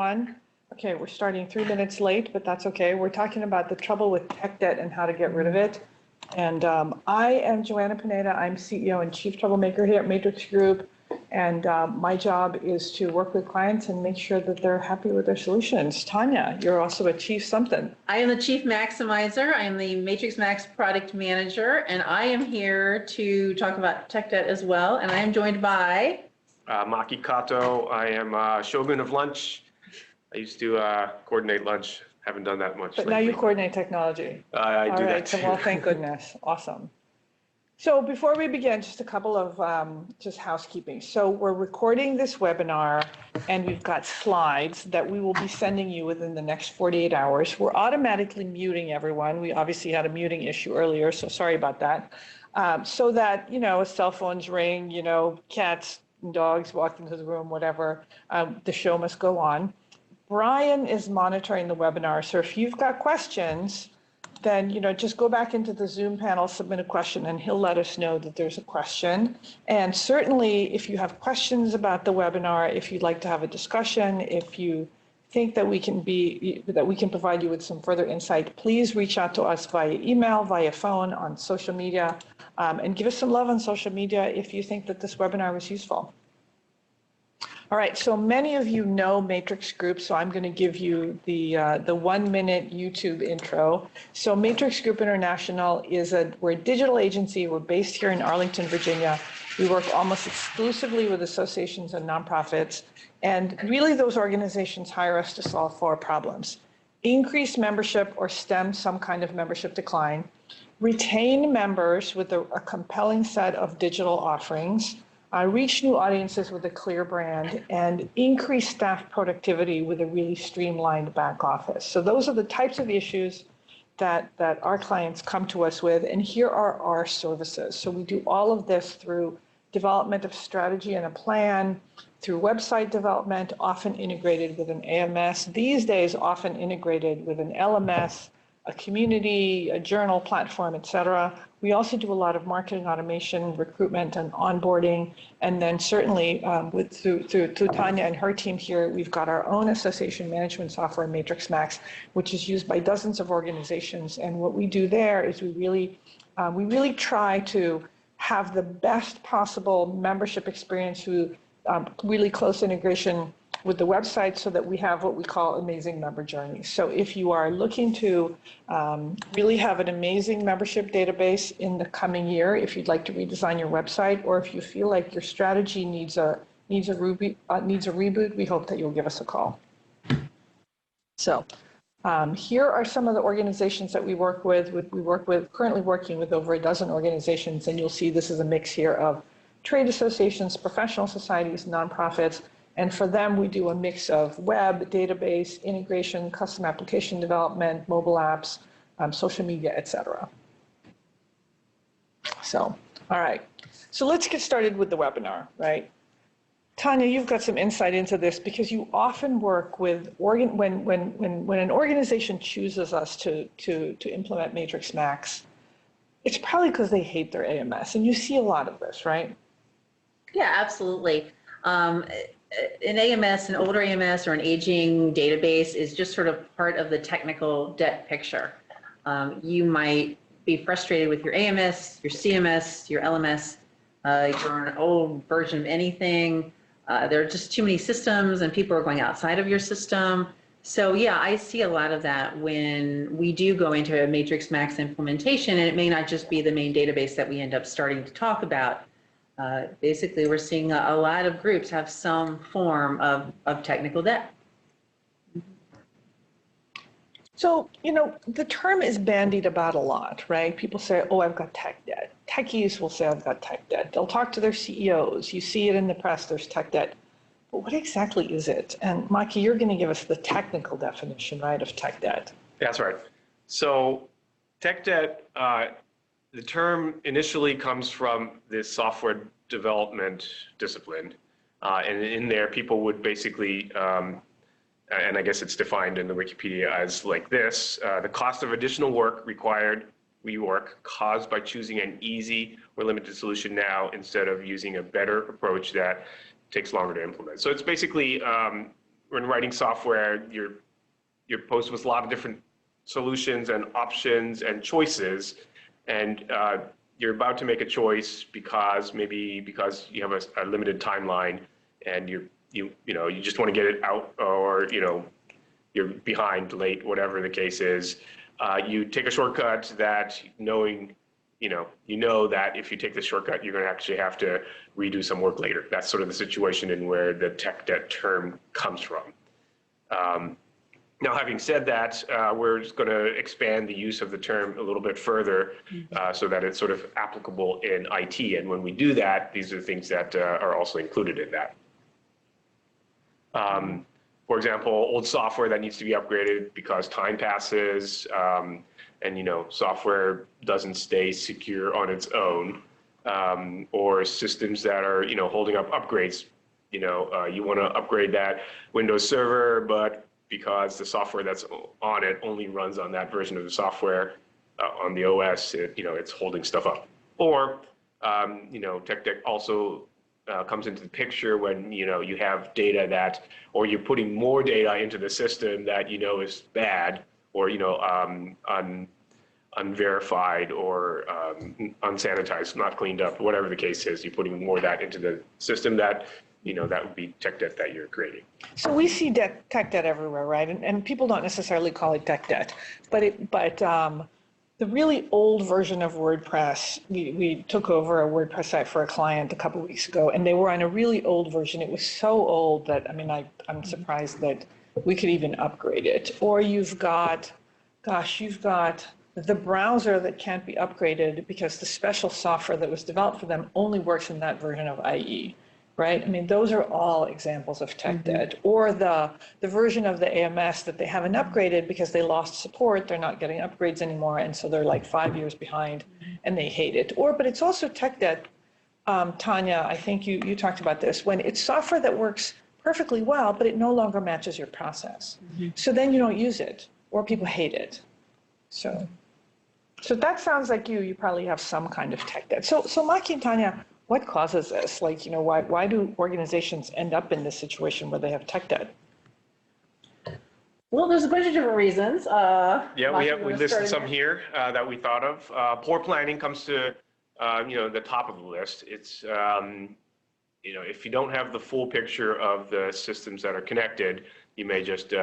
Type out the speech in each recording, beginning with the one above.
Okay, we're starting 3 minutes late, but that's okay. We're talking about the trouble with tech debt and how to get rid of it. And I am Joanna Pineda. I'm CEO and Chief Troublemaker here at Matrix Group. And my job is to work with clients and make sure that they're happy with their solutions. Tanya, you're also a Chief something. I am the Chief Maximizer. I am the MatrixMaxx Product Manager, and I am here to talk about tech debt as well. And I am joined by... Maki Kato. I am Shogun of Lunch. I used to coordinate lunch. Haven't done that much But lately. now you coordinate technology. I do that so too. well, thank goodness. Awesome. So before we begin, just a couple of just housekeeping. So we're recording this webinar, and we've got slides that we will be sending you within the next 48 hours. We're automatically muting everyone. We obviously had a muting issue earlier, so sorry about that. So that, cell phones ring, cats and dogs walk into the room, whatever, the show must go on. Brian is monitoring the webinar, so if you've got questions, then just go back into the Zoom panel, submit a question, and he'll let us know that there's a question. And certainly, if you have questions about the webinar, if you'd like to have a discussion, if you think that we can provide you with some further insight, please reach out to us via email, via phone, on social media, and give us some love on social media if you think that this webinar was useful. All right, so many of you know Matrix Group, so I'm going to give you the 1-minute YouTube intro. So Matrix Group International we're a digital agency. We're based here in Arlington, Virginia. We work almost exclusively with associations and nonprofits, and really those organizations hire us to solve 4 problems: increase membership or stem some kind of membership decline, retain members with a compelling set of digital offerings, reach new audiences with a clear brand, and increase staff productivity with a really streamlined back office. So those are the types of issues that our clients come to us with, and here are our services. So we do all of this through development of strategy and a plan, through website development, often integrated with an AMS, these days often integrated with an LMS, a community, a journal platform, et cetera. We also do a lot of marketing automation, recruitment, and onboarding. And then certainly through Tanya and her team here, we've got our own association management software, MatrixMaxx, which is used by dozens of organizations. And what we do there is we really try to have the best possible membership experience through really close integration with the website, so that we have what we call amazing member journeys. So if you are looking to really have an amazing membership database in the coming year, if you'd like to redesign your website, or if you feel like your strategy needs a reboot, we hope that you'll give us a call. So here are some of the organizations that we work with. Currently working with over a dozen organizations, and you'll see this is a mix here of trade associations, professional societies, nonprofits. And for them, we do a mix of web, database, integration, custom application development, mobile apps, social media, et cetera. So, all right. So let's get started with the webinar, right? Tanya, you've got some insight into this because you often work with, when an organization chooses us to implement MatrixMaxx, it's probably because they hate their AMS. And you see a lot of this, right? Yeah, absolutely. An AMS, an older AMS, or an aging database is just sort of part of the technical debt picture. You might be frustrated with your AMS, your CMS, your LMS, you're an old version of anything. There are just too many systems and people are going outside of your system. So yeah, I see a lot of that when we do go into a MatrixMaxx implementation, and it may not just be the main database that we end up starting to talk about. Basically, we're seeing a lot of groups have some form of technical debt. So, the term is bandied about a lot, right? People say, oh, I've got tech debt. Techies will say, I've got tech debt. They'll talk to their CEOs. You see it in the press, there's tech debt. But what exactly is it? And Maki, you're going to give us the technical definition, right, of tech debt. That's right. So tech debt, the term initially comes from this software development discipline. And in there, people would basically, and I guess it's defined in the Wikipedia as like this, the cost of additional work required rework caused by choosing an easy or limited solution now instead of using a better approach that takes longer to implement. So it's basically when writing software, you're posed with a lot of different solutions and options and choices, and you're about to make a choice because you have a limited timeline, and you just want to get it out, or you're behind, late, whatever the case is. You take a shortcut that knowing, that if you take the shortcut, you're going to actually have to redo some work later. That's sort of the situation in where the tech debt term comes from. Now, having said that, we're just going to expand the use of the term a little bit further so that it's sort of applicable in IT. And when we do that, these are things that are also included in that. For example, old software that needs to be upgraded because time passes, and software doesn't stay secure on its own, or systems that are holding up upgrades. You want to upgrade that Windows Server, but because the software that's on it only runs on that version of the software on the OS, it's holding stuff up. Or tech debt also comes into the picture when you have data that, or you're putting more data into the system that is bad, or unverified, or unsanitized, not cleaned up, whatever the case is. You're putting more of that into the system that that would be tech debt that you're creating. So we see tech debt everywhere, right? And people don't necessarily call it tech debt, but the really old version of WordPress, we took over a WordPress site for a client a couple of weeks ago, and they were on a really old version. It was so old that, I'm surprised that we could even upgrade it. Or you've got the browser that can't be upgraded because the special software that was developed for them only works in that version of IE. Right? Those are all examples of tech debt. Or the version of the AMS that they haven't upgraded because they lost support, they're not getting upgrades anymore, and so they're like 5 years behind, and they hate it. But it's also tech debt, Tanya, I think you talked about this, when it's software that works perfectly well, but it no longer matches your process. So then you don't use it, or people hate it. So that sounds like you probably have some kind of tech debt. So Maki and Tanya, what causes this? Why do organizations end up in this situation where they have tech debt? Well, there's a bunch of different reasons. We listed some here that we thought of. Poor planning comes to the top of the list. It's if you don't have the full picture of the systems that are connected, you may just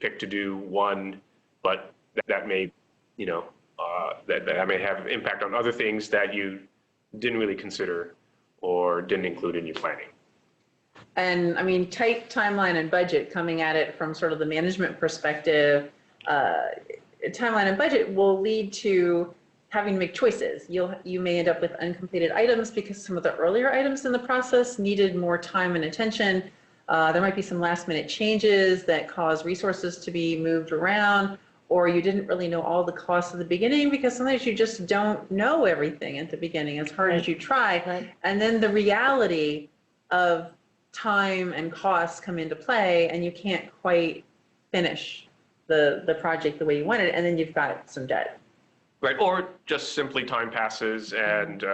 pick to do one, but that may that may have impact on other things that you didn't really consider or didn't include in your planning. And tight timeline and budget, coming at it from sort of the management perspective, timeline and budget will lead to having to make choices. You may end up with uncompleted items because some of the earlier items in the process needed more time and attention. There might be some last minute changes that cause resources to be moved around, or you didn't really know all the costs at the beginning because sometimes you just don't know everything at the beginning as hard as you try. Right. And then the reality of time and costs come into play, and you can't quite finish the project the way you wanted, and then you've got some debt. Right, or just simply time passes and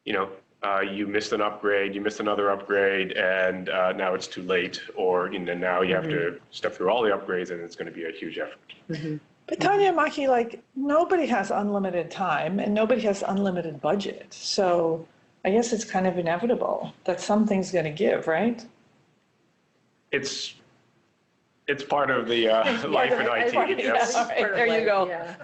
you missed an upgrade, you missed another upgrade, and now it's too late, or now you have to step through all the upgrades, and it's going to be a huge effort. But Tanya, Maki, nobody has unlimited time and nobody has unlimited budget. So I guess it's kind of inevitable that something's going to give, right? It's part of the life in IT. Yes. There you go. Yeah.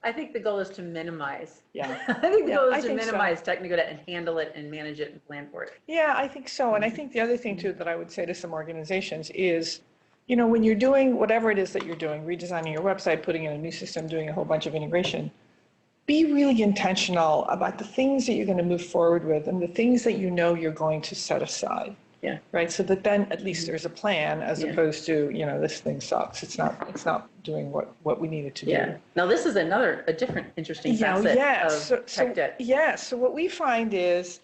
I think the goal is to minimize. Yeah. I think the goal is to minimize so. technical debt and handle it and manage it and plan for it. Yeah, I think so. And I think the other thing too that I would say to some organizations is, when you're doing whatever it is that you're doing, redesigning your website, putting in a new system, doing a whole bunch of integration, be really intentional about the things that you're going to move forward with and the things that you're going to set aside. Yeah. Right. So that then at least there's a plan as opposed to, this thing sucks. It's not doing what we need it to do. Now this is a different interesting facet of tech debt. Yes. So what we find is,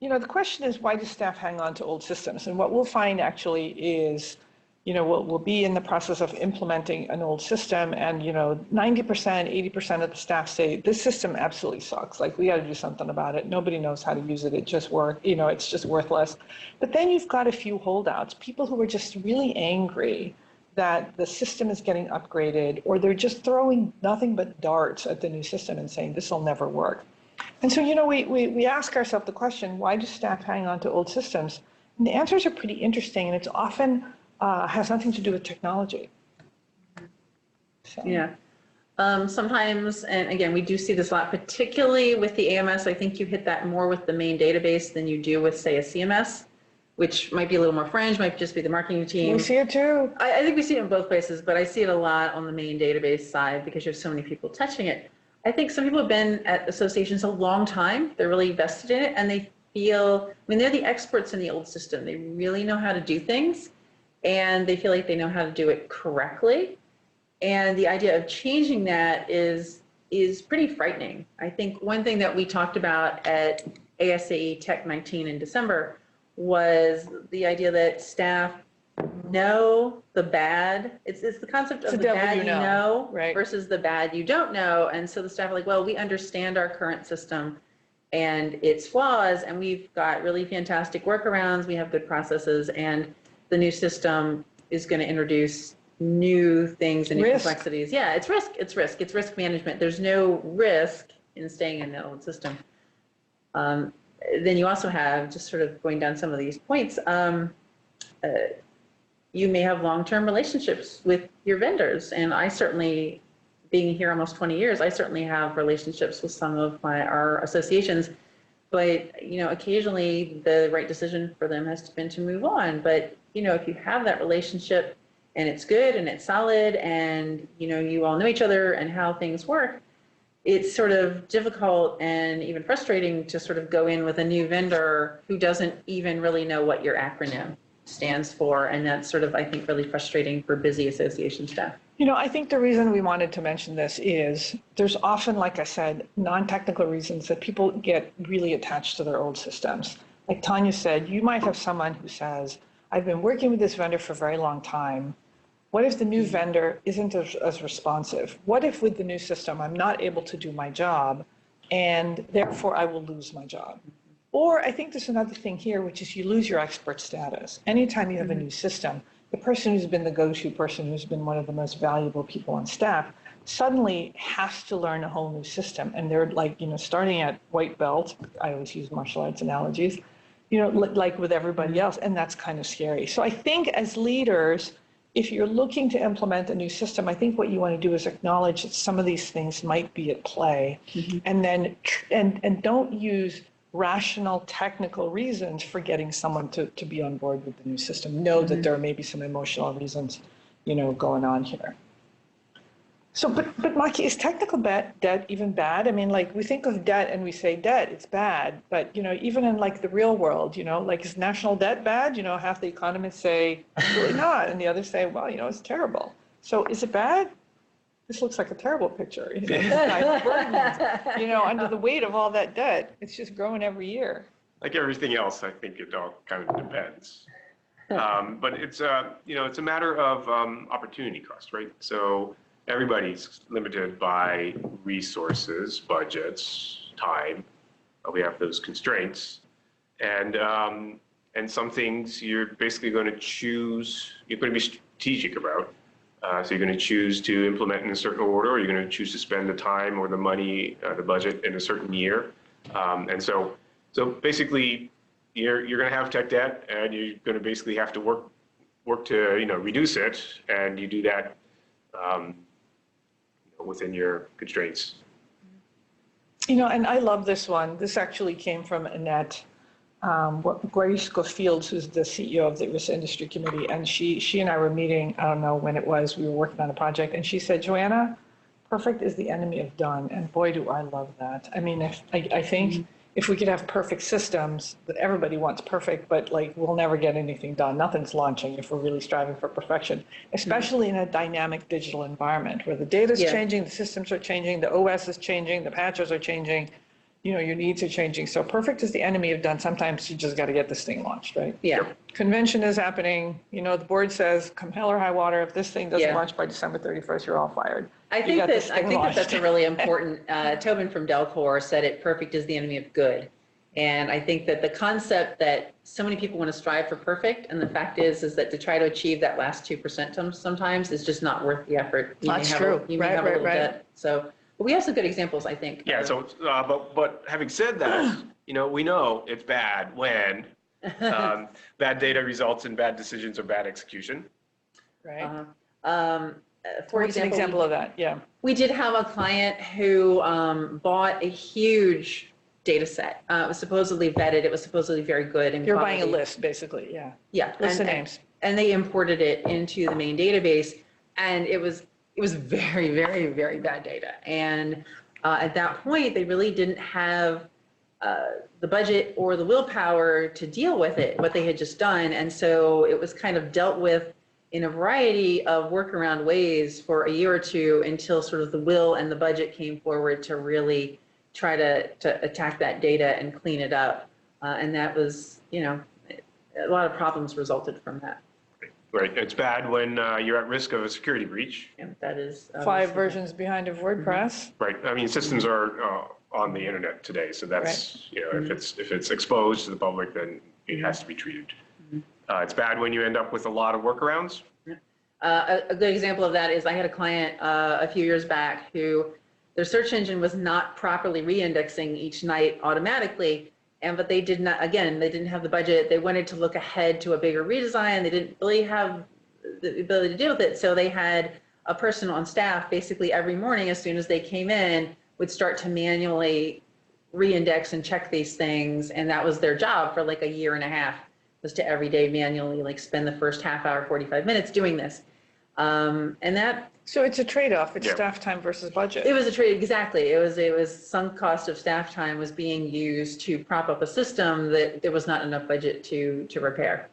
the question is, why do staff hang on to old systems? And what we'll find actually is we'll be in the process of implementing an old system, and 90%, 80% of the staff say this system absolutely sucks. Like, we got to do something about it. Nobody knows how to use it. It just it's just worthless. But then you've got a few holdouts, people who are just really angry that the system is getting upgraded, or they're just throwing nothing but darts at the new system and saying this will never work. And so, we ask ourselves the question, why do staff hang on to old systems? And the answers are pretty interesting, and it's often has nothing to do with technology. So. Yeah. Sometimes, and again, we do see this a lot, particularly with the AMS. I think you hit that more with the main database than you do with, say, a CMS, which might be a little more fringe, might just be the marketing team. We see it too. I think we see it in both places, but I see it a lot on the main database side because you have so many people touching it. I think some people have been at associations a long time. They're really vested in it, and they feel, they're the experts in the old system. They really know how to do things, and they feel like they know how to do it correctly. And the idea of changing that is pretty frightening. I think one thing that we talked about at ASAE Tech 19 in December was the idea that staff know the bad. It's the concept of the bad you know right, versus the bad you don't know. And so the staff are like, well, we understand our current system and its flaws, and we've got really fantastic workarounds. We have good processes, and the new system is going to introduce new things and new complexities. Yeah, it's risk. It's risk management. There's no risk in staying in the old system. Then you also have, just sort of going down some of these points, you may have long-term relationships with your vendors. And I certainly, being here almost 20 years, I certainly have relationships with some of our associations. But, occasionally the right decision for them has been to move on. But, if you have that relationship and it's good and it's solid and, you all know each other and how things work, it's sort of difficult and even frustrating to sort of go in with a new vendor who doesn't even really know what your acronym stands for. And that's sort of, I think, really frustrating for busy association staff. I think the reason we wanted to mention this is there's often, like I said, non-technical reasons that people get really attached to their old systems. Like Tanya said, you might have someone who says, I've been working with this vendor for a very long time. What if the new vendor isn't as responsive? What if with the new system, I'm not able to do my job, and therefore I will lose my job? Or I think there's another thing here, which is you lose your expert status. Anytime you have a new system, the person who's been the go-to person, who's been one of the most valuable people on staff, suddenly has to learn a whole new system. And they're like, starting at white belt, I always use martial arts analogies, like with everybody else, and that's kind of scary. So I think as leaders, if you're looking to implement a new system, I think what you want to do is acknowledge that some of these things might be at play, and then and don't use rational technical reasons for getting someone to be on board with the new system. Know that there may be some emotional reasons, going on here. So, but Maki, is technical debt even bad? I mean, like, we think of debt and we say debt, it's bad. But, even in like the real world, like, is national debt bad? Half the economists say really not, and the others say, well, it's terrible. So is it bad? This looks like a terrible picture. Under the weight of all that debt, it's just growing every year. Like everything else, I think it all kind of depends. But it's it's a matter of opportunity cost, right? So everybody's limited by resources, budgets, time. We have those constraints, and some things you're basically going to choose. You're going to be strategic about. So you're going to choose to implement in a certain order, or you're going to choose to spend the time or the money, the budget in a certain year. And so basically, you're going to have tech debt, and you're going to basically have to work to reduce it, and you do that within your constraints. And I love this one. This actually came from Annette Guarisco-Fields, who's the CEO of the ERISA Industry Committee, and she and I were meeting, I don't know when it was, we were working on a project, and she said, Joanna, perfect is the enemy of done, and boy, do I love that. I mean, I think if we could have perfect systems, that everybody wants perfect, but like, we'll never get anything done. Nothing's launching if we're really striving for perfection, especially in a dynamic digital environment where the data's changing, the systems are changing, the OS is changing, the patches are changing. your needs are changing. So perfect is the enemy of done. Sometimes you just got to get this thing launched, right? Yeah. Convention is happening. The board says, come hell or high water, if this thing doesn't Yeah. launch by December 31st, you're all fired. I think that that's a really important, Tobin from Delcor said it, perfect is the enemy of good. And I think that the concept that so many people want to strive for perfect, and the fact is that to try to achieve that last 2% sometimes is just not worth the effort. That's true. You may have a little debt. So, but we have some good examples, I think. Yeah, so, but having said that, we know it's bad when bad data results in bad decisions or bad execution. Right. For What's an example of that? Yeah. We did have a client who bought a huge data set. It was supposedly vetted. It was supposedly very good. And You're buying a list, basically. Yeah. Yeah. List of names. And they imported it into the main database, and it was very, very, very bad data. And at that point, they really didn't have the budget or the willpower to deal with it, what they had just done. And so it was kind of dealt with in a variety of workaround ways for a year or two until sort of the will and the budget came forward to really try to attack that data and clean it up. And that was, a lot of problems resulted from that. Right. It's bad when you're at risk of a security breach. Yeah, that is 5 versions behind of WordPress. Right. I mean, systems are on the internet today, so that's if it's exposed to the public, then it has to be treated. It's bad when you end up with a lot of workarounds. A good example of that is I had a client a few years back who their search engine was not properly re-indexing each night automatically, but they did not. Again, they didn't have the budget. They wanted to look ahead to a bigger redesign. They didn't really have the ability to deal with it, so they had a person on staff basically every morning as soon as they came in would start to manually re-index and check these things, and that was their job for like a year and a half, was to every day manually like spend the first half hour, 45 minutes doing this. And that. So it's a trade-off. It's staff time versus budget. It was a trade, exactly. It was sunk cost of staff time was being used to prop up a system that there was not enough budget to repair.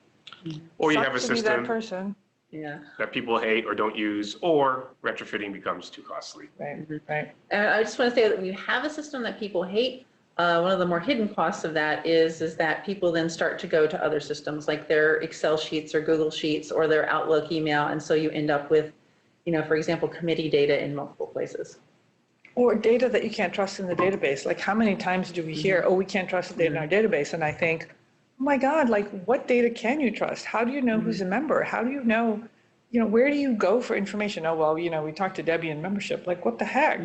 Or you Sucks have a to be system that person. Yeah. that people hate or don't use, or retrofitting becomes too costly. Right, right. And I just want to say that when you have a system that people hate, one of the more hidden costs of that is that people then start to go to other systems like their Excel sheets or Google Sheets or their Outlook email. And so you end up with, for example, committee data in multiple places. Or data that you can't trust in the database. Like how many times do we hear, we can't trust the data in our database? And I think, oh my God, like what data can you trust? How do you know who's a member? How do you know, where do you go for information? Oh, well, we talked to Debbie in membership. Like what the heck?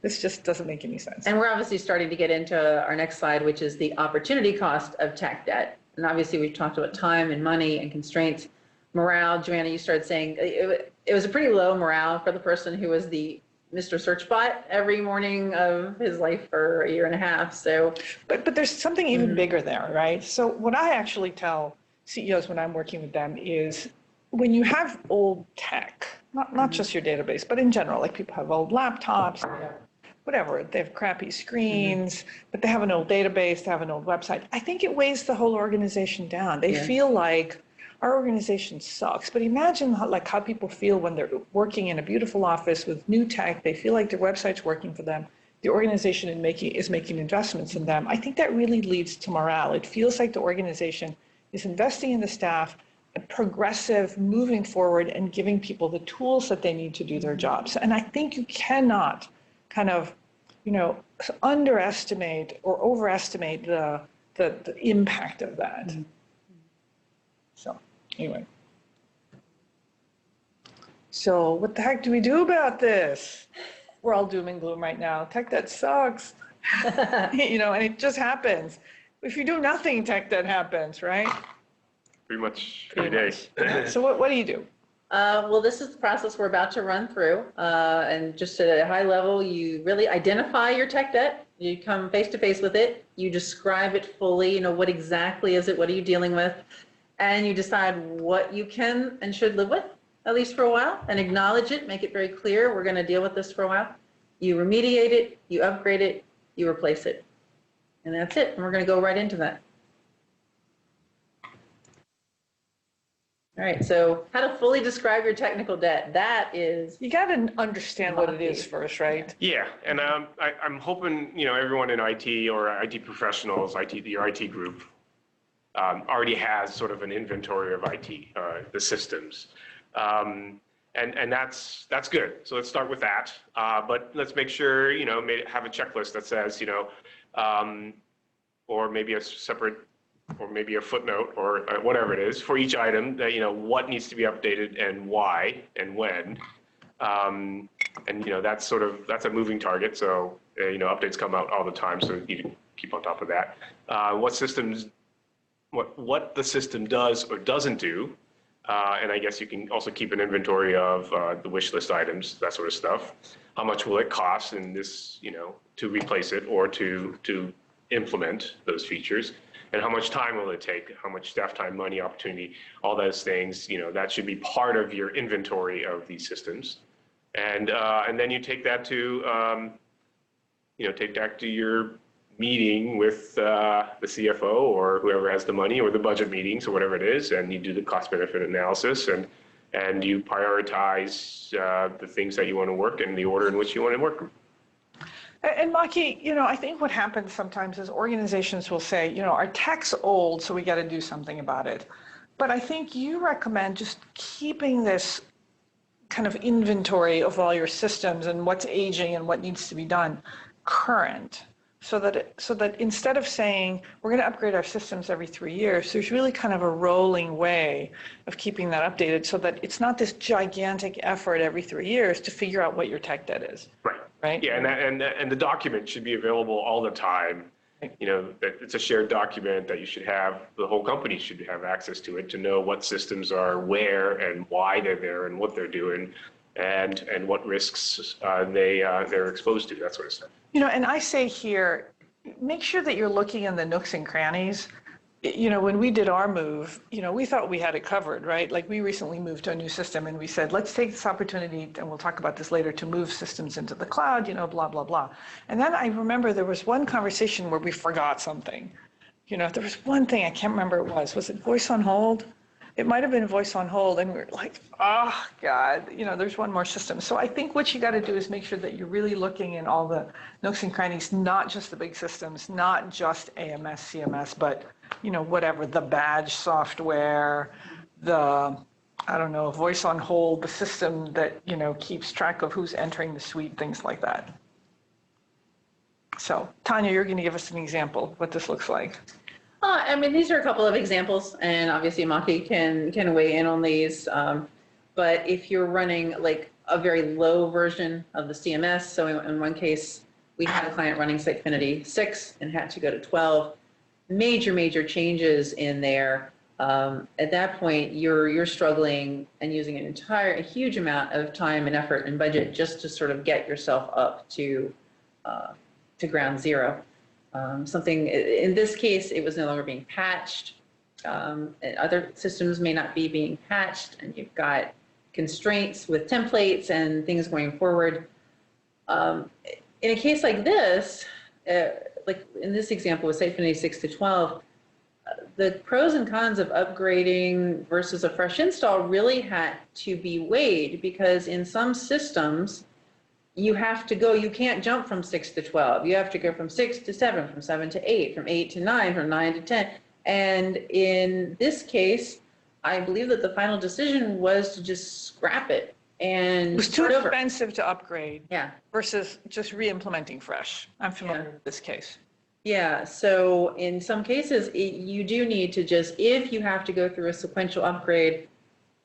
This just doesn't make any sense. And we're obviously starting to get into our next slide, which is the opportunity cost of tech debt. And obviously we've talked about time and money and constraints. Morale, Joanna, you started saying it was a pretty low morale for the person who was the Mr. Searchbot every morning of his life for a year and a half. So, but there's something even bigger there, right? So what I actually tell CEOs when I'm working with them is when you have old tech, not just your database, but in general, like people have old laptops, whatever, they have crappy screens, but they have an old database, they have an old website. I think it weighs the whole organization down. They feel like our organization sucks. But imagine how people feel when they're working in a beautiful office with new tech. They feel like their website's working for them. The organization is making investments in them. I think that really leads to morale. It feels like the organization is investing in the staff, progressive, moving forward, and giving people the tools that they need to do their jobs. And I think you cannot kind of, underestimate or overestimate the impact of that. So anyway. So what the heck do we do about this? We're all doom and gloom right now. Tech debt sucks. And it just happens. If you do nothing, tech debt happens, right? Pretty much every day. So what do you do? Well, this is the process we're about to run through. And just at a high level, you really identify your tech debt. You come face to face with it. You describe it fully. What exactly is it? What are you dealing with? And you decide what you can and should live with, at least for a while, and acknowledge it, make it very clear, we're going to deal with this for a while. You remediate it, you upgrade it, you replace it. And that's it. And we're going to go right into that. All right, so how to fully describe your technical debt. That is, You got to understand what it is first, right? Yeah, and I'm hoping, everyone in IT or IT professionals, your IT group, already has sort of an inventory of IT, the systems. And that's good. So let's start with that. But let's make sure, have a checklist that says, or maybe a separate, or maybe a footnote, or whatever it is for each item that, what needs to be updated and why and when. And that's a moving target. So updates come out all the time, so you can keep on top of that. What the system does or doesn't do, and I guess you can also keep an inventory of the wish list items, that sort of stuff. How much will it cost in this, to replace it or to implement those features? And how much time will it take? How much staff time, money, opportunity, all those things, that should be part of your inventory of these systems. And then you take that to, your meeting with the CFO or whoever has the money, or the budget meetings or whatever it is, and you do the cost benefit analysis, and you prioritize the things that you want to work in the order in which you want to work them. And Maki, I think what happens sometimes is organizations will say, our tech's old, so we got to do something about it. But I think you recommend just keeping this kind of inventory of all your systems and what's aging and what needs to be done current, so that instead of saying we're going to upgrade our systems every 3 years, there's really kind of a rolling way of keeping that updated, so that it's not this gigantic effort every 3 years to figure out what your tech debt is. Right? Yeah, and the document should be available all the time. That it's a shared document that you should have, the whole company should have access to it to know what systems are where and why they're there and what they're doing and what risks they're exposed to, that sort of stuff. And I say here, make sure that you're looking in the nooks and crannies. When we did our move, we thought we had it covered, right? Like, we recently moved to a new system, and we said, let's take this opportunity, and we'll talk about this later, to move systems into the cloud, blah, blah, blah. And then I remember there was one conversation where we forgot something. There was one thing, I can't remember what it was. Was it voice on hold? It might have been voice on hold, and we were like, oh, God, there's one more system. So I think what you got to do is make sure that you're really looking in all the nooks and crannies, not just the big systems, not just AMS, CMS, but whatever, the badge software, the, voice on hold, the system that, keeps track of who's entering the suite, things like that. So, Tanya, you're going to give us an example of what this looks like. These are a couple of examples, and obviously Maki can weigh in on these. But if you're running like a very low version of the CMS, so in one case, we had a client running Sitefinity 6 and had to go to 12. Major changes in there. At that point, you're struggling and using a huge amount of time and effort and budget just to sort of get yourself up to ground zero. Something in this case, it was no longer being patched. Other systems may not be being patched, and you've got constraints with templates and things going forward. In a case like this, like in this example with Sitefinity 6 to 12, the pros and cons of upgrading versus a fresh install really had to be weighed, because in some systems, you can't jump from 6 to 12. You have to go from 6 to 7, from 7 to 8, from 8 to 9, from 9 to 10. And in this case, I believe that the final decision was to just scrap it and it was too expensive to upgrade. Yeah. Versus just re-implementing fresh. I'm familiar with this case. Yeah, so in some cases, you do need to if you have to go through a sequential upgrade,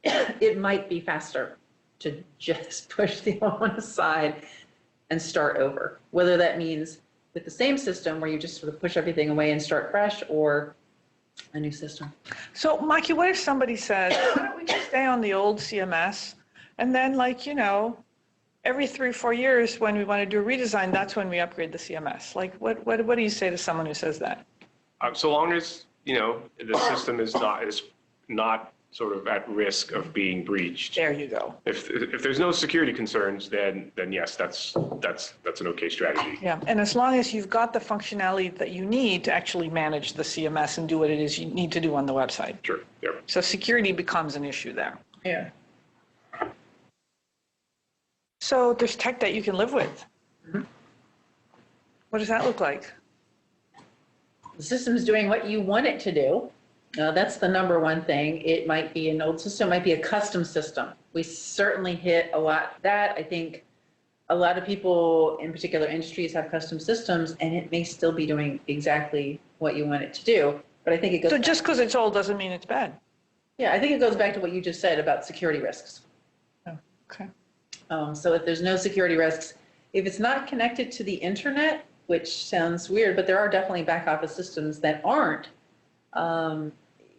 it might be faster to just push the old one aside and start over. Whether that means with the same system where you just sort of push everything away and start fresh, or a new system. So Maki, what if somebody says, why don't we just stay on the old CMS? And then every 3 or 4 years when we want to do a redesign, that's when we upgrade the CMS. Like, what do you say to someone who says that? So long as, the system is not sort of at risk of being breached. There you go. If there's no security concerns, then yes, that's an okay strategy. Yeah, and as long as you've got the functionality that you need to actually manage the CMS and do what it is you need to do on the website. Sure. Yeah. So security becomes an issue there. Yeah. So there's tech that you can live with. What does that look like? The system's doing what you want it to do. That's the number one thing. It might be an old system, it might be a custom system. We certainly hit a lot that. I think a lot of people in particular industries have custom systems, and it may still be doing exactly what you want it to do. But I think it goes. So just because it's old doesn't mean it's bad. Yeah, I think it goes back to what you just said about security risks. Oh, okay. So if there's no security risks, if it's not connected to the internet, which sounds weird, but there are definitely back office systems that aren't,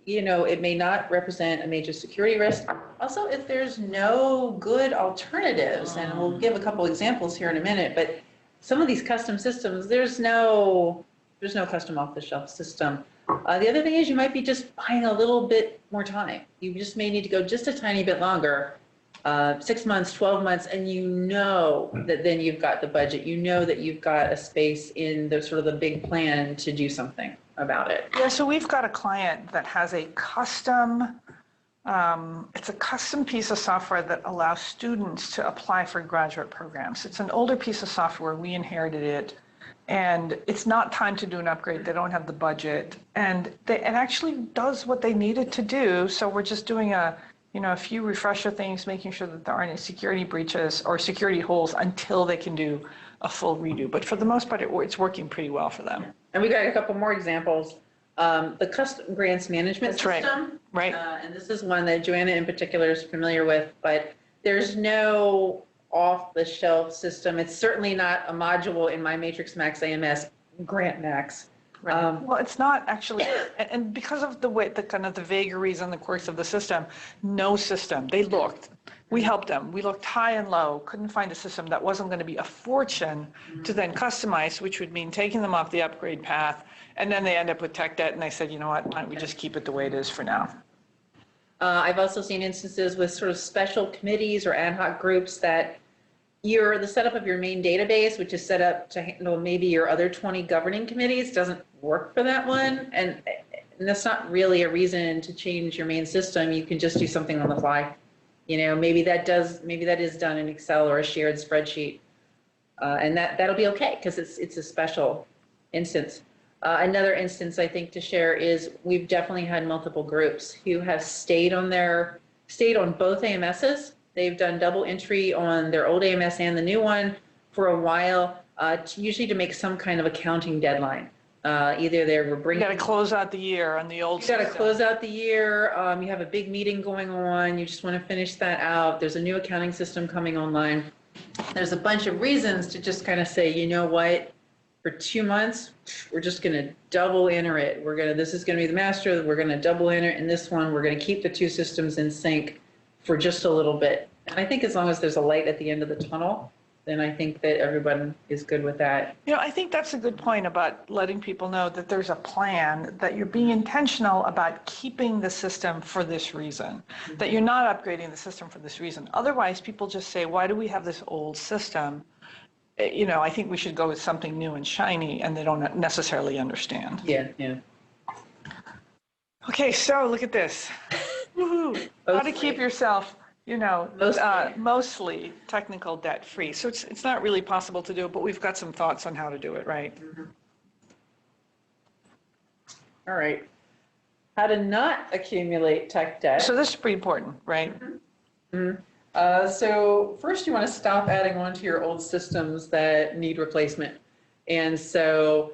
it may not represent a major security risk. Also, if there's no good alternatives, and we'll give a couple examples here in a minute, but some of these custom systems, there's no custom off-the-shelf system. The other thing is you might be just buying a little bit more time. You just may need to go just a tiny bit longer, 6 months, 12 months, and you know that then you've got the budget. You know that you've got a space in the sort of the big plan to do something about it. Yeah, so we've got a client that has a custom, it's a custom piece of software that allows students to apply for graduate programs. It's an older piece of software. We inherited it. And it's not time to do an upgrade. They don't have the budget. And it actually does what they need it to do. So we're just doing a few refresher things, making sure that there aren't any security breaches or security holes until they can do a full redo. But for the most part, it's working pretty well for them. And we got a couple more examples. The custom grants management system. Right. And this is one that Joanna in particular is familiar with, but there's no off-the-shelf system. It's certainly not a module in my MatrixMaxx AMS GrantMax. Right. Well, it's not actually, and because of the way, the kind of the vagaries and the quirks of the system, no system. They looked. We helped them. We looked high and low, couldn't find a system that wasn't going to be a fortune to then customize, which would mean taking them off the upgrade path. And then they end up with tech debt. And I said, you know what, why don't we just keep it the way it is for now? I've also seen instances with sort of special committees or ad hoc groups that the setup of your main database, which is set up to handle maybe your other 20 governing committees, doesn't work for that one. And that's not really a reason to change your main system. You can just do something on the fly. Maybe that is done in Excel or a shared spreadsheet. And that'll be okay because it's a special instance. Another instance I think to share is we've definitely had multiple groups who have stayed on both AMSs. They've done double entry on their old AMS and the new one for a while, usually to make some kind of accounting deadline. Either they're bringing. You got to close out the year on the old system. You got to close out the year. You have a big meeting going on. You just want to finish that out. There's a new accounting system coming online. There's a bunch of reasons to just kind of say, you know what, for 2 months, we're just going to double enter it. This is going to be the master. We're going to double enter it. In this one, we're going to keep the two systems in sync for just a little bit. And I think as long as there's a light at the end of the tunnel, then I think that everyone is good with that. I think that's a good point about letting people know that there's a plan, that you're being intentional about keeping the system for this reason, that you're not upgrading the system for this reason. Otherwise, people just say, why do we have this old system? I think we should go with something new and shiny, and they don't necessarily understand. Yeah. Okay, so look at this. Woohoo! How to keep yourself, mostly technical debt free. So it's not really possible to do it, but we've got some thoughts on how to do it, right? Mm-hmm. All right. How to not accumulate tech debt. So this is pretty important, right? Mm-hmm. So first you want to stop adding on to your old systems that need replacement. And so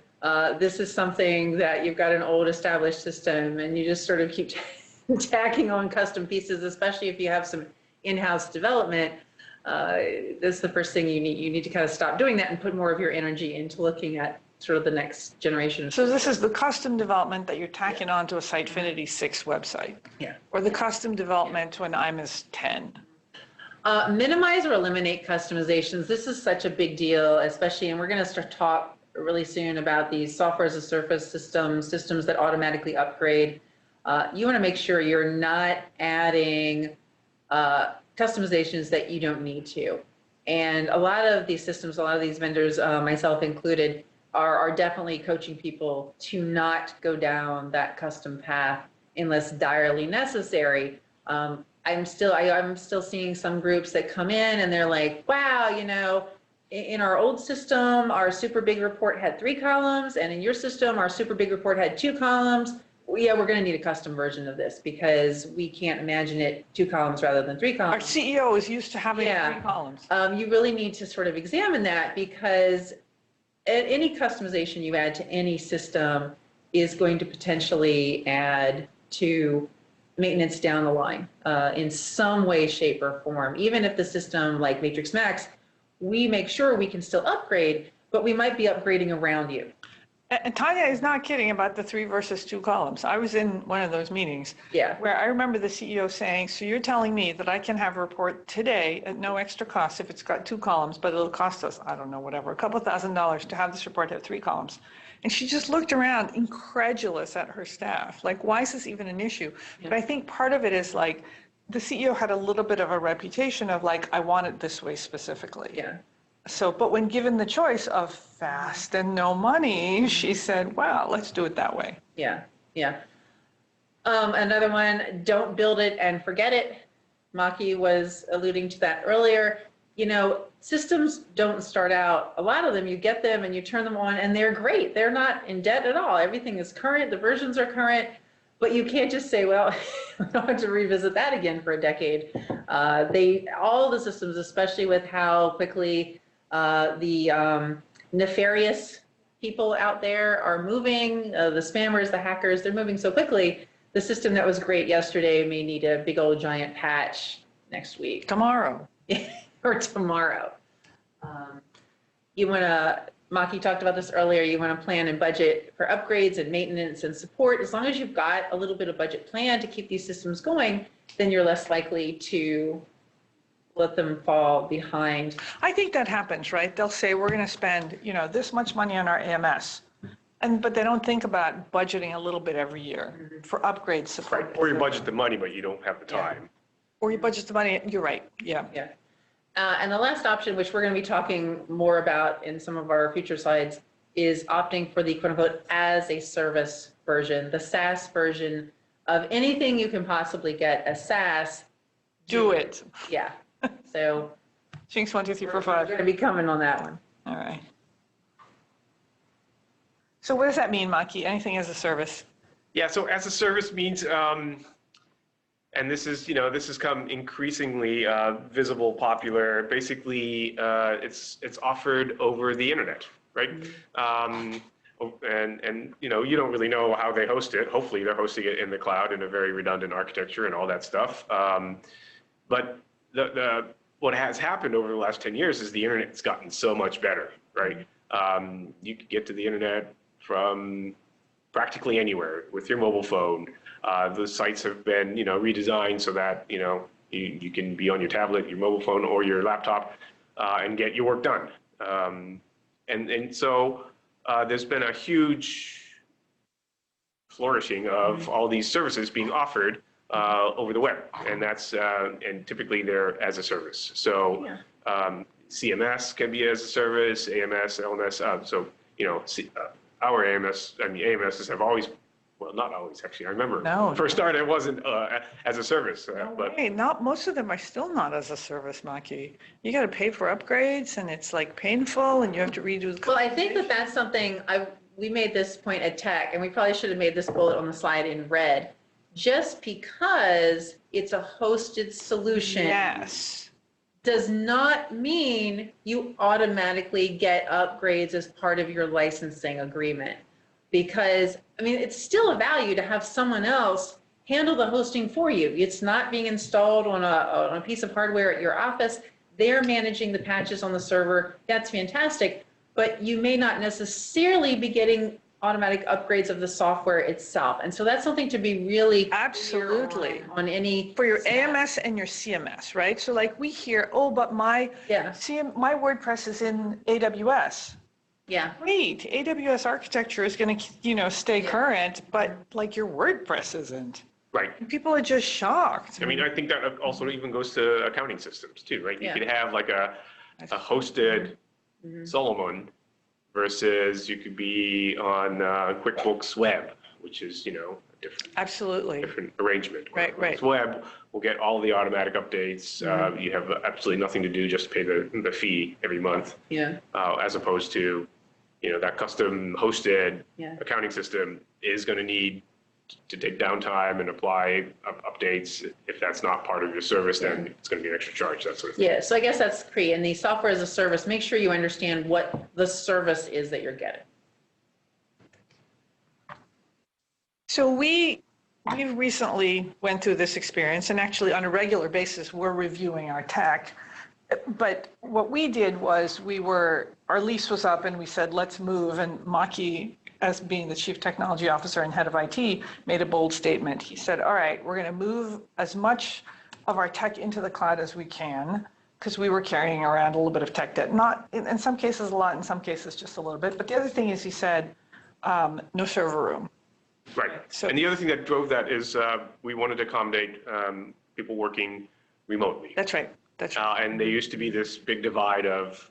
this is something that you've got an old established system and you just sort of keep tacking on custom pieces, especially if you have some in-house development. That's the first thing you need. You need to kind of stop doing that and put more of your energy into looking at sort of the next generation. So this is the custom development that you're tacking onto a Sitefinity 6 website. Yeah. Or the custom development to an IMAS 10. Minimize or eliminate customizations. This is such a big deal, especially, and we're going to start talk really soon about these software as a service systems that automatically upgrade. you want to make sure you're not adding customizations that you don't need to. And a lot of these systems, a lot of these vendors, myself included, are definitely coaching people to not go down that custom path unless direly necessary. I'm still seeing some groups that come in and they're like, wow, you know, in our old system, our super big report had 3 columns, and in your system, our super big report had 2 columns. Well, yeah, we're going to need a custom version of this because we can't imagine it 2 columns rather than 3 columns. Our CEO is used to having 3 columns. You really need to sort of examine that, because any customization you add to any system is going to potentially add to maintenance down the line in some way, shape, or form. Even if the system like MatrixMaxx, we make sure we can still upgrade, but we might be upgrading around you. And Tanya is not kidding about the 3 versus 2 columns. I was in one of those meetings where I remember the CEO saying, so you're telling me that I can have a report today at no extra cost if it's got 2 columns, but it'll cost us, I don't know, whatever, a couple $1,000s to have this report have 3 columns. And she just looked around incredulous at her staff. Like, why is this even an issue? But I think part of it is like, the CEO had a little bit of a reputation of like, I want it this way specifically. So, but when given the choice of fast and no money, she said, wow, let's do it that way. Another one, don't build it and forget it. Maki was alluding to that earlier. You know, systems don't start out, a lot of them, you get them and you turn them on and they're great. They're not in debt at all. Everything is current, the versions are current, but you can't just say, well, we don't have to revisit that again for a decade. All the systems, especially with how quickly the nefarious people out there are moving, the spammers, the hackers, they're moving so quickly. The system that was great yesterday may need a big old giant patch next week. Tomorrow. Or tomorrow. You want to, Maki talked about this earlier, you want to plan and budget for upgrades and maintenance and support. As long as you've got a little bit of budget plan to keep these systems going, then you're less likely to let them fall behind. I think that happens, right? They'll say, we're going to spend, you know, this much money on our AMS. But they don't think about budgeting a little bit every year for upgrade support. Right. Or you budget the money, but you don't have the time. Or you budget the money, you're right, And the last option, which we're going to be talking more about in some of our future slides, is opting for the quote unquote as a service version, the SaaS version of anything you can possibly get a SaaS. Do it. So Jinx 1, 2, 3, 4, we're 5. going to be coming on that one. All right. So what does that mean, Maki? Anything as a service? Yeah, so as a service means, and this is, you know, this has come increasingly visible, popular. Basically, it's offered over the internet, right? And you know, you don't really know how they host it. Hopefully, they're hosting it in the cloud in a very redundant architecture and all that stuff. But what has happened over the last 10 years is the internet's gotten so much better, right? You can get to the internet from practically anywhere with your mobile phone. The sites have been, you know, redesigned so that, you know, you can be on your tablet, your mobile phone, or your laptop and get your work done. And so there's been a huge flourishing of all these services being offered over the web, and that's and typically they're as a service. So CMS can be as a service, AMS, LMS. So you know, our AMS, I mean AMSs have always, well, not always actually. I remember first start it wasn't as a service, but not most of them are still not as a service, Maki. You got to pay for upgrades, and it's like painful, and you have to redo the. Well, I think that's something we made this point at Tech, and we probably should have made this bullet on the slide in red. Just because it's a hosted solution does not mean you automatically get upgrades as part of your licensing agreement. Because, I mean, it's still a value to have someone else handle the hosting for you. It's not being installed on a piece of hardware at your office. They're managing the patches on the server. That's fantastic. But you may not necessarily be getting automatic upgrades of the software itself. And so that's something to be really absolutely on any for your AMS and your CMS, right? So like we hear, oh, but my my WordPress is in AWS. Yeah. Great, AWS architecture is going to, stay current, but like your WordPress isn't. Right. And people are just shocked. I mean, I think that also even goes to accounting systems too, right? You Yeah. could have like a hosted Solomon versus you could be on QuickBooks Web, which is, a Absolutely. different arrangement. Right. QuickBooks Web will get all the automatic updates. You have absolutely nothing to do, just pay the fee every month. Yeah. As opposed to, that custom hosted Yeah. accounting system is going to need to take downtime and apply updates. If that's not part of your service, then it's going to be an extra charge, that sort of thing. Yeah, so I guess that's key. And the software as a service, make sure you understand what the service is that you're getting. So we recently went through this experience, and actually on a regular basis, we're reviewing our tech. But what we did was our lease was up and we said, let's move. And Maki, as being the chief technology officer and head of IT, made a bold statement. He said, all right, we're going to move as much of our tech into the cloud as we can, because we were carrying around a little bit of tech debt. Not, in some cases a lot, in some cases just a little bit. But the other thing is, he said, no server room. Right. So- And the other thing that drove that is we wanted to accommodate people working remotely. That's right. That's right. And there used to be this big divide of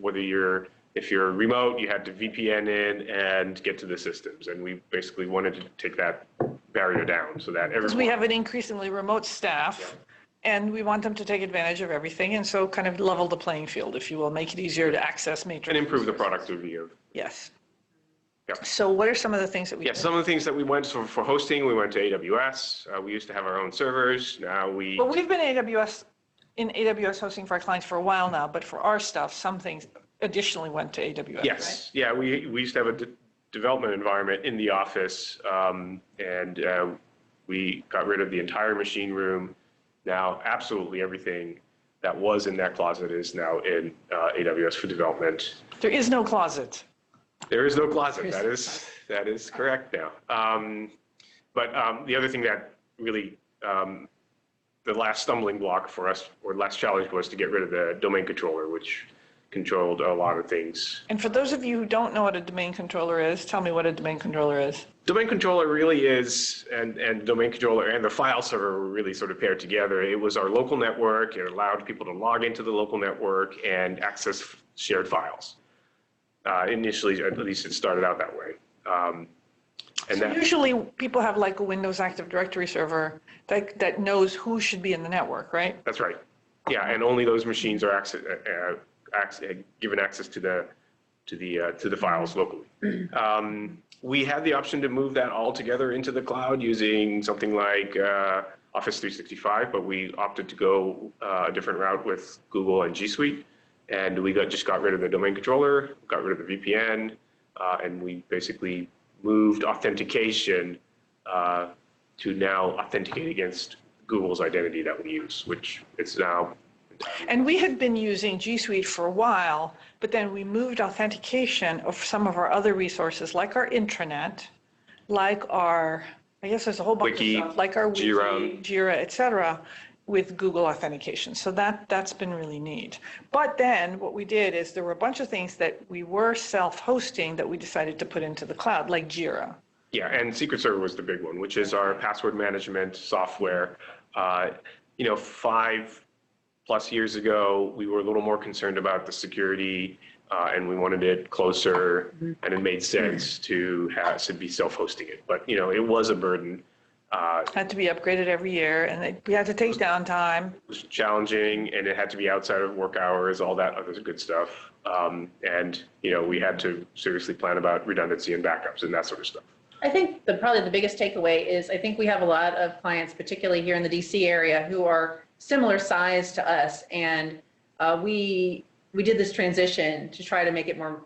if you're remote, you had to VPN in and get to the systems. And we basically wanted to take that barrier down so that Because everyone. we have an increasingly remote staff, and we want them to take advantage of everything, and so kind of level the playing field, if you will, make it easier to access Matrix. And improve the productivity of. Yes. Yeah. So what are some of the things that we Yeah, did? some of the things that we went for hosting, we went to AWS. We used to have our own servers. Now we. Well, we've been in AWS hosting for our clients for a while now, but for our stuff, some things additionally went to AWS, Yes, yeah, we used to have a development environment in the office, and we got rid of the entire machine room. Now, absolutely everything that was in that closet is now in AWS for development. There is no closet. There is no closet. That is correct now. But the other thing that really the last stumbling block for us, or last challenge, was to get rid of the domain controller, which controlled a lot of things. And for those of you who don't know what a domain controller is, tell me what a domain controller is. Domain controller really is, and domain controller and the file server were really sort of paired together. It was our local network. It allowed people to log into the local network and access shared files. Initially, at least it started out that way. So usually people have like a Windows Active Directory server that knows who should be in the network, right? That's right. Yeah, and only those machines are given access to the files locally. We had the option to move that all together into the cloud using something like Office 365, but we opted to go a different route with Google and G Suite, and we just got rid of the domain controller, got rid of the VPN, and we basically moved authentication to now authenticate against Google's identity that we use, which it's now. And we had been using G Suite for a while, but then we moved authentication of some of our other resources, like our intranet, like I guess there's a whole bunch Wiki, of stuff, like our Wiki, Jira. Jira, et cetera, with Google authentication. So that's been really neat. But then what we did is there were a bunch of things that we were self-hosting that we decided to put into the cloud, like Jira. Yeah, and Secret Server was the big one, which is our password management software. 5+ years ago, we were a little more concerned about the security, and we wanted it closer, and it made sense to be self-hosting it. But it was a burden. Had to be upgraded every year, and we had to take downtime. It was challenging, and it had to be outside of work hours, all that other good stuff. And we had to seriously plan about redundancy and backups and that sort of stuff. I think probably the biggest takeaway is I think we have a lot of clients, particularly here in the DC area, who are similar size to us, and we did this transition to try to make it more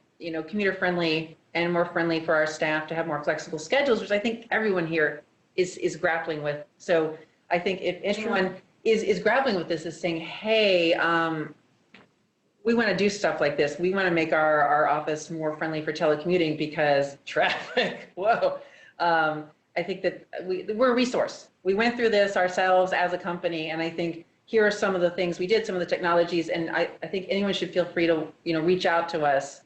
commuter friendly and more friendly for our staff to have more flexible schedules, which I think everyone here is grappling with. So I think if anyone is grappling with this, is saying, hey, we want to do stuff like this. We want to make our office more friendly for telecommuting because traffic, whoa. I think that we're a resource. We went through this ourselves as a company, and I think here are some of the things we did, some of the technologies, and I think anyone should feel free to reach out to us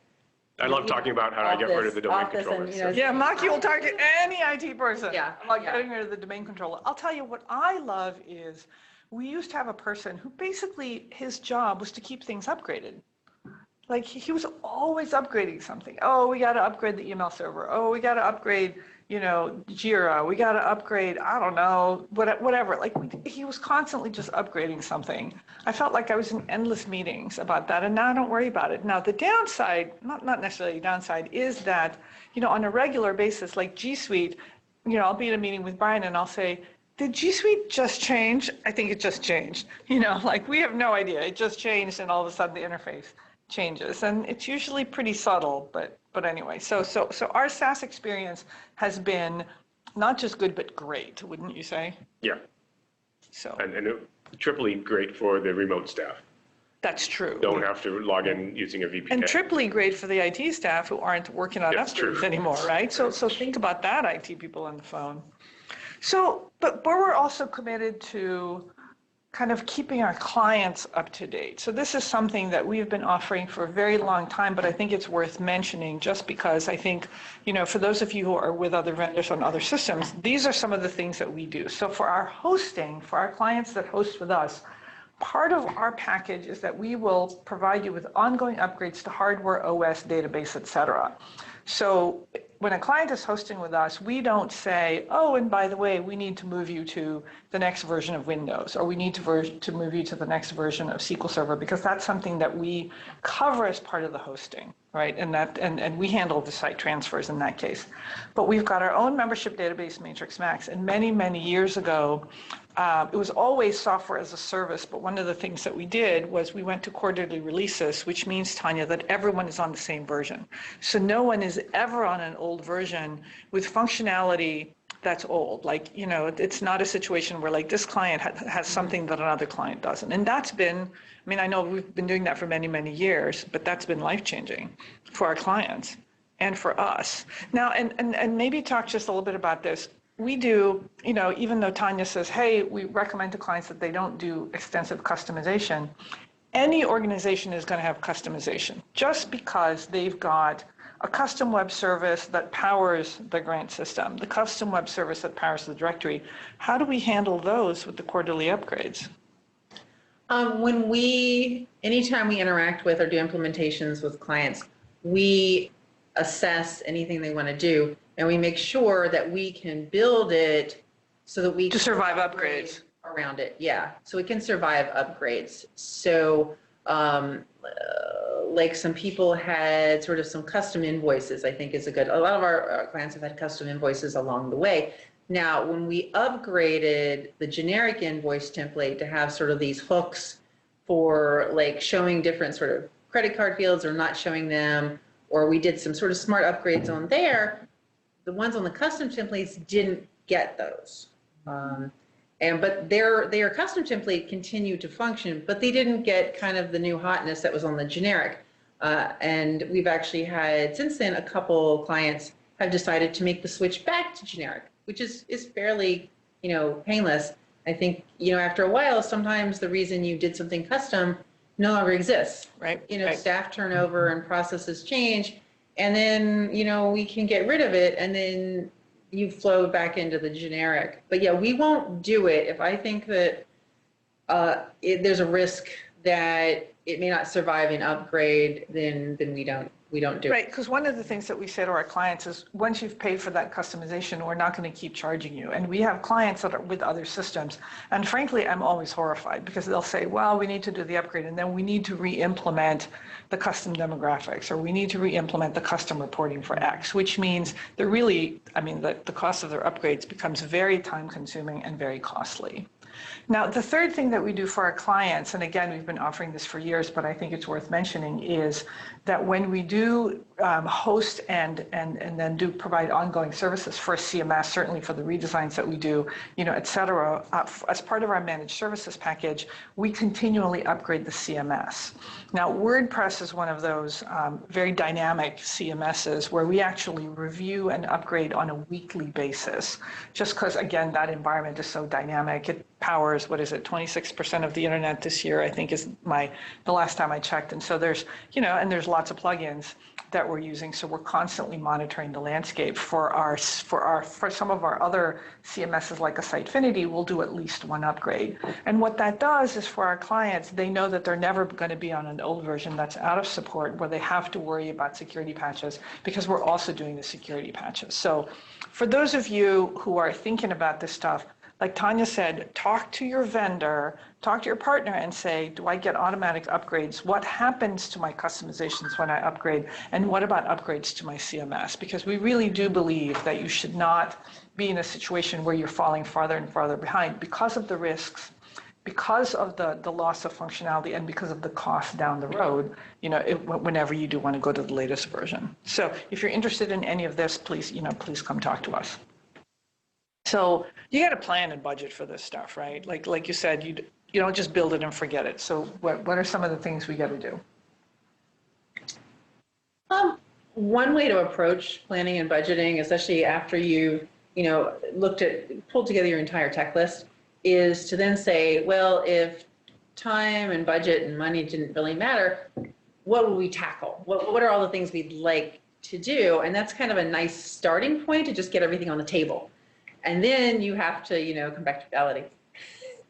I love talking about how I get rid of the domain Office and, controllers. you know, Yeah, Maki will talk to any IT person Yeah, about yeah. getting rid of the domain controller. I'll tell you what I love is we used to have a person who basically his job was to keep things upgraded. Like he was always upgrading something. Oh, we got to upgrade the email server. Oh, we got to upgrade, Jira. We got to upgrade, I don't know, whatever. Like he was constantly just upgrading something. I felt like I was in endless meetings about that, and now I don't worry about it. Now the downside, not necessarily downside, is that, on a regular basis, like G Suite, I'll be in a meeting with Brian and I'll say, did G Suite just change? I think it just changed. Like we have no idea. It just changed, and all of a sudden the interface changes, and it's usually pretty subtle, but anyway, so our SaaS experience has been not just good but great, wouldn't you say? Yeah, So and triply great for the remote staff. that's true. Don't have to log in using a VPN. And triply great for the IT staff who aren't working on That's upgrades true. anymore, right? So think about that, IT people on the phone. So, but we're also committed to kind of keeping our clients up to date. So this is something that we've been offering for a very long time, but I think it's worth mentioning just because I think, for those of you who are with other vendors on other systems, these are some of the things that we do. So for our hosting, for our clients that host with us, part of our package is that we will provide you with ongoing upgrades to hardware, OS, database, et cetera. So when a client is hosting with us, we don't say, oh, and by the way, we need to move you to the next version of Windows, or we need to move you to the next version of SQL Server, because that's something that we cover as part of the hosting, right? And we handle the site transfers in that case. But we've got our own membership database, MatrixMaxx, and many, many years ago, it was always software as a service, but one of the things that we did was we went to quarterly releases, which means, Tanya, that everyone is on the same version. So no one is ever on an old version with functionality that's old. Like, it's not a situation where like this client has something that another client doesn't. And that's been, I know we've been doing that for many, many years, but that's been life-changing for our clients and for us. Now, and maybe talk just a little bit about this. We do, even though Tanya says, hey, we recommend to clients that they don't do extensive customization, any organization is going to have customization just because they've got a custom web service that powers the grant system, the custom web service that powers the directory. How do we handle those with the quarterly upgrades? Anytime we interact with or do implementations with clients, we assess anything they want to do, and we make sure that we can build it so that we to can survive upgrades around it. Yeah, so it can survive upgrades. So like some people had sort of some custom invoices, I think a lot of our clients have had custom invoices along the way. Now, when we upgraded the generic invoice template to have sort of these hooks for like showing different sort of credit card fields or not showing them, or we did some sort of smart upgrades on there, the ones on the custom templates didn't get those. But their custom template continued to function, but they didn't get kind of the new hotness that was on the generic. And we've actually had, since then, a couple clients have decided to make the switch back to generic, which is fairly, painless. I think, after a while, sometimes the reason you did something custom no longer exists. Right. Staff turnover and processes change, and then, we can get rid of it, and then you flow back into the generic. But yeah, we won't do it if I think that there's a risk that it may not survive an upgrade, then we don't do it. Right, because one of the things that we say to our clients is, once you've paid for that customization, we're not going to keep charging you. And we have clients that are with other systems. And frankly, I'm always horrified because they'll say, well, we need to do the upgrade, and then we need to re-implement the custom demographics, or we need to re-implement the custom reporting for X, which means they're really, the cost of their upgrades becomes very time-consuming and very costly. Now, the third thing that we do for our clients, and again, we've been offering this for years, but I think it's worth mentioning, is that when we do host and then do provide ongoing services for CMS, certainly for the redesigns that we do, et cetera, as part of our managed services package, we continually upgrade the CMS. Now, WordPress is one of those very dynamic CMSs where we actually review and upgrade on a weekly basis, just because, again, that environment is so dynamic. powers, what is it, 26% of the internet this year, I think is the last time I checked. And so there's, and there's lots of plugins that we're using. So we're constantly monitoring the landscape for some of our other CMSs like a Sitefinity, we'll do at least one upgrade. And what that does is for our clients, they know that they're never going to be on an old version that's out of support where they have to worry about security patches, because we're also doing the security patches. So for those of you who are thinking about this stuff, like Tanya said, talk to your vendor, talk to your partner and say, do I get automatic upgrades? What happens to my customizations when I upgrade? And what about upgrades to my CMS? Because we really do believe that you should not be in a situation where you're falling farther and farther behind because of the risks, because of the loss of functionality, and because of the cost down the road, whenever you do want to go to the latest version. So if you're interested in any of this, please come talk to us. So you got to plan and budget for this stuff, right? Like you said, you don't just build it and forget it. So what are some of the things we got to do? One way to approach planning and budgeting, especially after you pulled together your entire tech list, is to then say, well, if time and budget and money didn't really matter, what will we tackle? What are all the things we'd like to do? And that's kind of a nice starting point to just get everything on the table. And then you have to, come back to reality,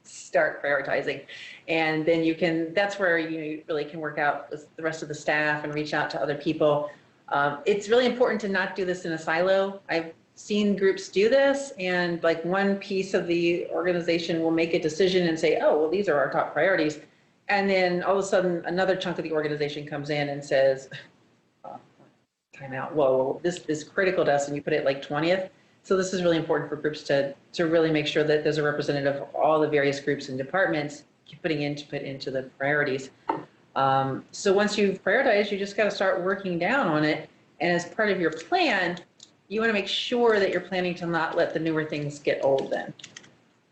start prioritizing. And then that's where you really can work out with the rest of the staff and reach out to other people. It's really important to not do this in a silo. I've seen groups do this, and like one piece of the organization will make a decision and say, oh, well, these are our top priorities. And then all of a sudden, another chunk of the organization comes in and says, time out, whoa, this is critical to us, and you put it like 20th. So this is really important for groups to really make sure that there's a representative of all the various groups and departments putting input into the priorities. So once you've prioritized, you just got to start working down on it. And as part of your plan, you want to make sure that you're planning to not let the newer things get old then.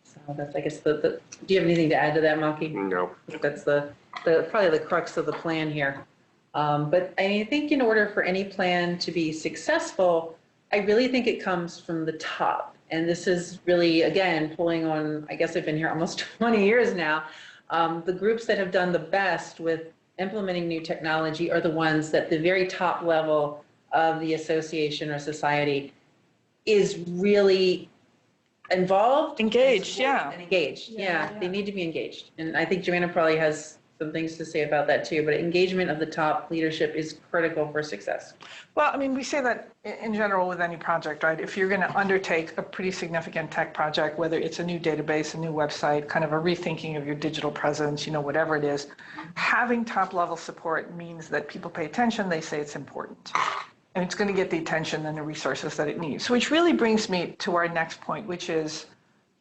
So that's, I guess, do you have anything to add to that, Maki? No. That's probably the crux of the plan here. But I think in order for any plan to be successful, I really think it comes from the top. And this is really, again, pulling on, I guess I've been here almost 20 years now. The groups that have done the best with implementing new technology are the ones that the very top level of the association or society is really involved. Engaged, yeah. And engaged, yeah. They need to be engaged. And I think Joanna probably has some things to say about that too, but engagement of the top leadership is critical for success. Well, I mean, we say that in general with any project, right? If you're going to undertake a pretty significant tech project, whether it's a new database, a new website, kind of a rethinking of your digital presence, whatever it is, having top level support means that people pay attention, they say it's important. And it's going to get the attention and the resources that it needs. So which really brings me to our next point, which is,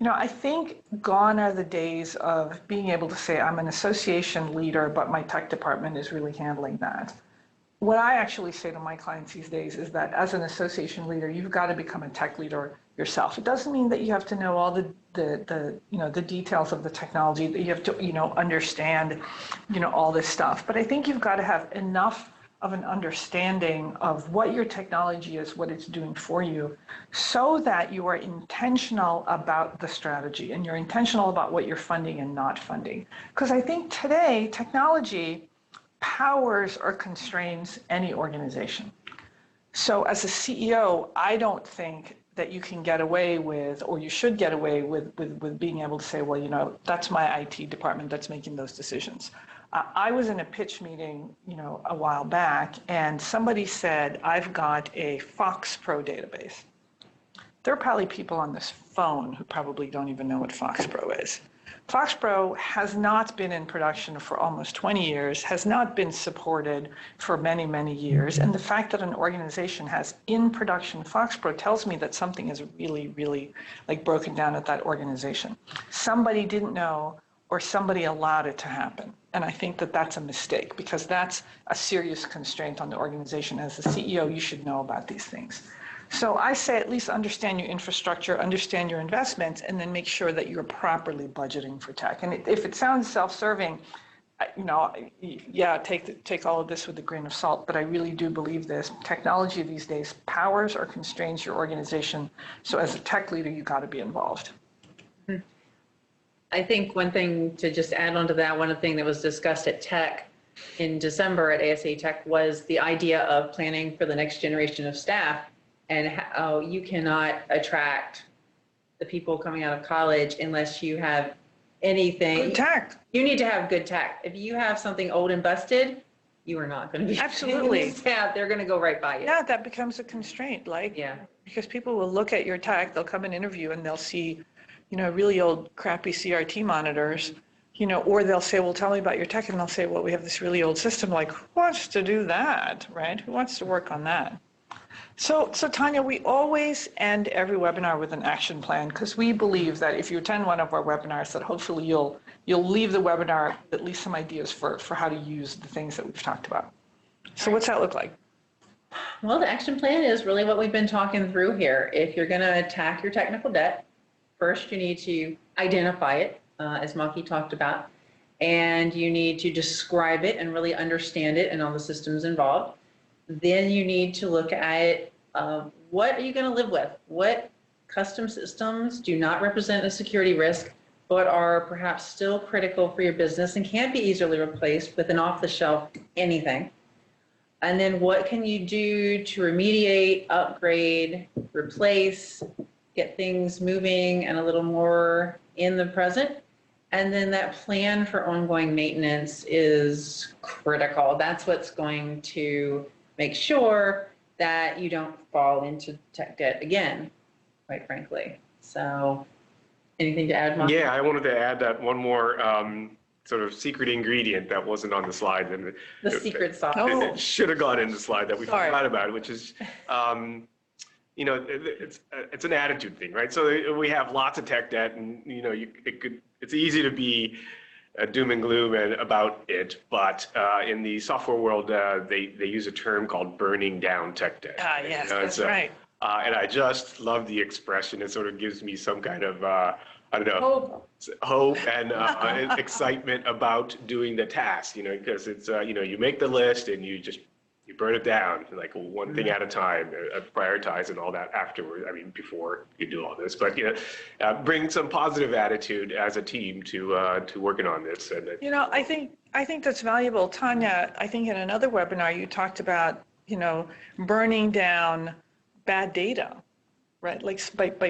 I think gone are the days of being able to say, I'm an association leader, but my tech department is really handling that. What I actually say to my clients these days is that as an association leader, you've got to become a tech leader yourself. It doesn't mean that you have to know all the details of the technology, that you have to, understand, all this stuff. But I think you've got to have enough of an understanding of what your technology is, what it's doing for you, so that you are intentional about the strategy and you're intentional about what you're funding and not funding. Because I think today, technology powers or constrains any organization. So as a CEO, I don't think that you can get away with, or you should get away with being able to say, well, that's my IT department that's making those decisions. I was in a pitch meeting, a while back, and somebody said, I've got a FoxPro database. There are probably people on this phone who probably don't even know what FoxPro is. FoxPro has not been in production for almost 20 years, has not been supported for many, many years. And the fact that an organization has in production FoxPro tells me that something is really, really broken down at that organization. Somebody didn't know, or somebody allowed it to happen. And I think that that's a mistake, because that's a serious constraint on the organization. As a CEO, you should know about these things. So I say at least understand your infrastructure, understand your investments, and then make sure that you're properly budgeting for tech. And if it sounds self-serving, take all of this with a grain of salt, but I really do believe this. Technology these days powers or constrains your organization. So as a tech leader, you got to be involved. I think one thing to just add on to that, one thing that was discussed at Tech in December at ASA Tech was the idea of planning for the next generation of staff and how you cannot attract the people coming out of college unless you have anything. Good tech. You need to have good tech. If you have something old and busted, you are not going to be Absolutely. staff. They're going to go right by you. Yeah, that becomes a constraint, like, Yeah. because people will look at your tech, they'll come and interview and they'll see, really old crappy CRT monitors, or they'll say, well, tell me about your tech. And they'll say, well, we have this really old system. Like, who wants to do that, right? Who wants to work on that? So Tanya, we always end every webinar with an action plan because we believe that if you attend one of our webinars, that hopefully you'll leave the webinar with at least some ideas for how to use the things that we've talked about. So what's that look like? Well, the action plan is really what we've been talking through here. If you're going to attack your technical debt, first you need to identify it, as Maki talked about, and you need to describe it and really understand it and all the systems involved. Then you need to look at what are you going to live with? What custom systems do not represent a security risk, but are perhaps still critical for your business and can't be easily replaced with an off-the-shelf anything? And then what can you do to remediate, upgrade, replace, get things moving and a little more in the present? And then that plan for ongoing maintenance is critical. That's what's going to make sure that you don't fall into tech debt again, quite frankly. So anything to add, Maki? Yeah, I wanted to add that one more sort of secret ingredient that wasn't on the slide. And The secret sauce. Oh. it should have gone in the slide that we Sorry. forgot about, which is, it's an attitude thing, right? So we have lots of tech debt, and it's easy to be doom and gloom about it, but in the software world, they use a term called burning down tech debt. Ah, yes, that's right. And I just love the expression. It sort of gives me some kind of, hope and excitement about doing the task, because it's, you make the list and you burn it down, like one thing at a time, prioritize and all that afterward. I mean, before you do all this, but bring some positive attitude as a team to working on this. And I think that's valuable. Tanya, I think in another webinar you talked about, burning down bad data, right? Like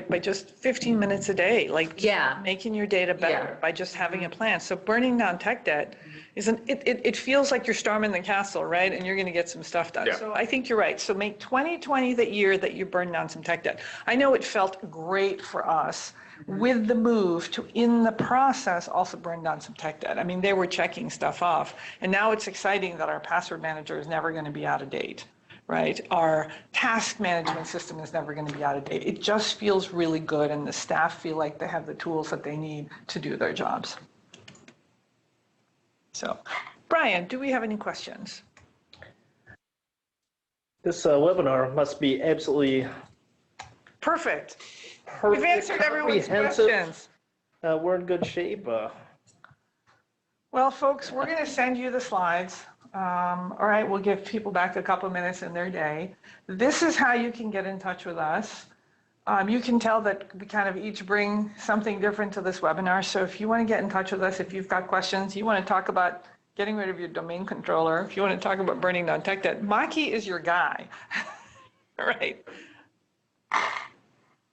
by just 15 minutes a day, like making your data better by just having a plan. So burning down tech debt it feels like you're storming the castle, right? And you're going to get some stuff done. Yeah. So I think you're right. So make 2020 the year that you burn down some tech debt. I know it felt great for us with the move to, in the process, also burn down some tech debt. I mean, they were checking stuff off. And now it's exciting that our password manager is never going to be out of date, right? Our task management system is never going to be out of date. It just feels really good, and the staff feel like they have the tools that they need to do their jobs. So, Brian, do we have any questions? This webinar must be absolutely Perfect. perfect. We've answered everyone's comprehensive. questions. We're in good shape. Well, folks, we're going to send you the slides. All right, we'll give people back a couple minutes in their day. This is how you can get in touch with us. You can tell that we kind of each bring something different to this webinar. So if you want to get in touch with us, if you've got questions, you want to talk about getting rid of your domain controller, if you want to talk about burning down tech debt, Maki is your guy. All right.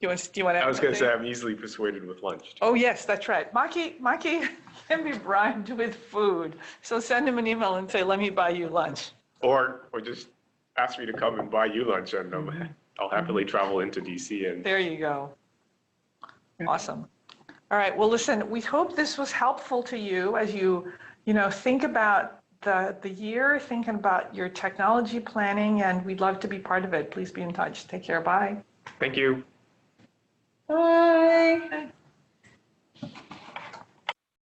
Do you want to I was going to say I'm easily persuaded with lunch. Oh, yes, that's right. Maki can be bribed with food. So send him an email and say, let me buy you lunch. Or just ask me to come and buy you lunch, and I'll happily travel into DC. And there you go. Awesome. All right. Well, listen, we hope this was helpful to you as you think about the year, thinking about your technology planning, and we'd love to be part of it. Please be in touch. Take care. Bye. thank you. Bye.